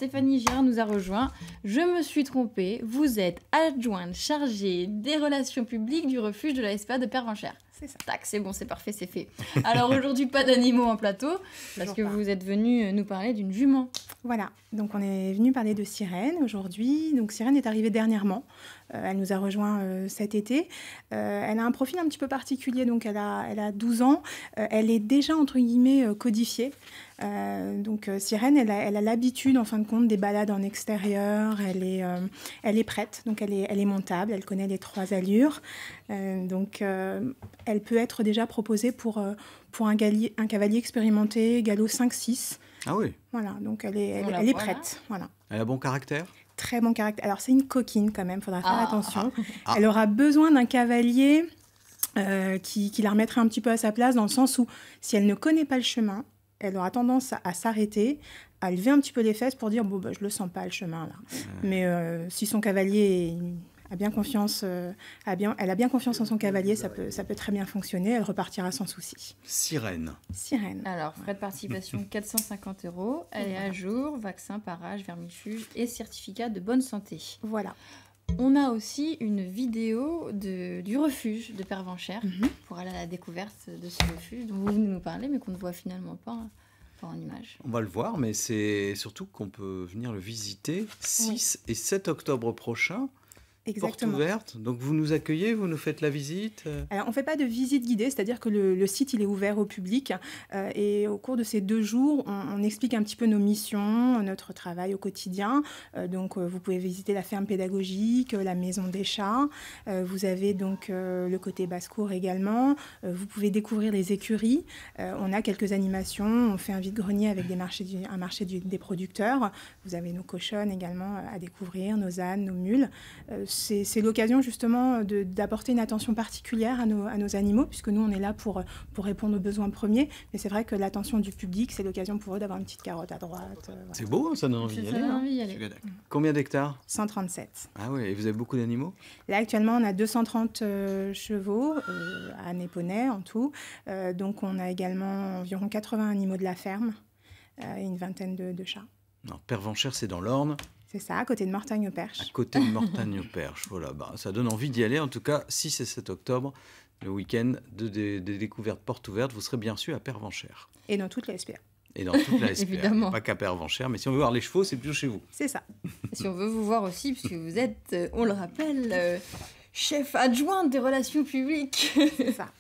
Stéphanie Girard nous a rejoint. Je me suis trompée, vous êtes adjointe chargée des relations publiques du refuge de la SPA de Pervenchères. C'est ça. Tac, c'est bon, c'est parfait, c'est fait. Alors aujourd'hui, pas d'animaux en plateau, parce que vous êtes venu nous parler d'une jument. Voilà, donc on est venu parler de Sirène aujourd'hui. Donc Sirène est arrivée dernièrement. Elle nous a rejoint cet été. Elle a un profil un petit peu particulier, donc elle a 12 ans. Elle est déjà, entre guillemets, codifiée. Donc Sirène, elle a l'habitude, en fin de compte, des balades en extérieur. Elle est prête, donc elle est montable. Elle connaît les 3 allures. Donc elle peut être déjà proposée pour un cavalier expérimenté, galop 5-6. Ah oui. Voilà, donc elle est prête. Voilà. Elle a bon caractère ? Très bon caractère. Alors c'est une coquine quand même, il faudra faire attention. Ah. Elle aura besoin d'un cavalier qui la remettrait un petit peu à sa place, dans le sens où si elle ne connaît pas le chemin, elle aura tendance à s'arrêter, à lever un petit peu les fesses pour dire « bon, bah, je le sens pas le chemin là ». Mais si son cavalier a bien confiance, elle a bien confiance en son cavalier, ça peut très bien fonctionner, elle repartira sans souci. Sirène. Alors, frais de participation 450 €, elle est à jour, vaccin, parage, vermifuge et certificat de bonne santé. Voilà. On a aussi une vidéo du refuge de Pervenchères pour aller à la découverte de ce refuge dont vous venez nous parler, mais qu'on ne voit finalement pas en image. On va le voir, mais c'est surtout qu'on peut venir le visiter 6 et 7 octobre prochain. Exactement. Porte ouverte, donc vous nous accueillez, vous nous faites la visite. Alors, on ne fait pas de visite guidée, c'est-à-dire que le site il est ouvert au public et au cours de ces 2 jours, on explique un petit peu nos missions, notre travail au quotidien. Donc, vous pouvez visiter la ferme pédagogique, la maison des chats. Vous avez donc le côté basse-cour également. Vous pouvez découvrir les écuries. On a quelques animations. On fait un vide-grenier avec un marché des producteurs. Vous avez nos cochonnes également à découvrir, nos ânes, nos mules. C'est l'occasion justement d'apporter une attention particulière à nos animaux, puisque nous, on est là pour répondre aux besoins premiers. Mais c'est vrai que l'attention du public, c'est l'occasion pour eux d'avoir une petite carotte à droite. Voilà. C'est beau, ça donne envie d'y aller. Combien d'hectares ? 137. Ah oui, et vous avez beaucoup d'animaux ? Là, actuellement, on a 230 chevaux, ânes et poneys en tout. Donc, on a également environ 80 animaux de la ferme et une vingtaine de chats. Non, Pervenchères, c'est dans l'Orne. C'est ça, à côté de Mortagne-au-Perche. À côté de Mortagne-au-Perche, voilà. Ça donne envie d'y aller. En tout cas, 6 et 7 octobre, le week-end de découvertes portes ouvertes, vous serez bien reçus à Pervenchères. Et dans toute la SPA. Et dans toute la SPA. Évidemment. Pas qu'à Pervenchères, mais si on veut voir les chevaux, c'est plutôt chez vous. C'est ça. Si on veut vous voir aussi, puisque vous êtes, on le rappelle, chef adjointe des relations publiques. C'est ça.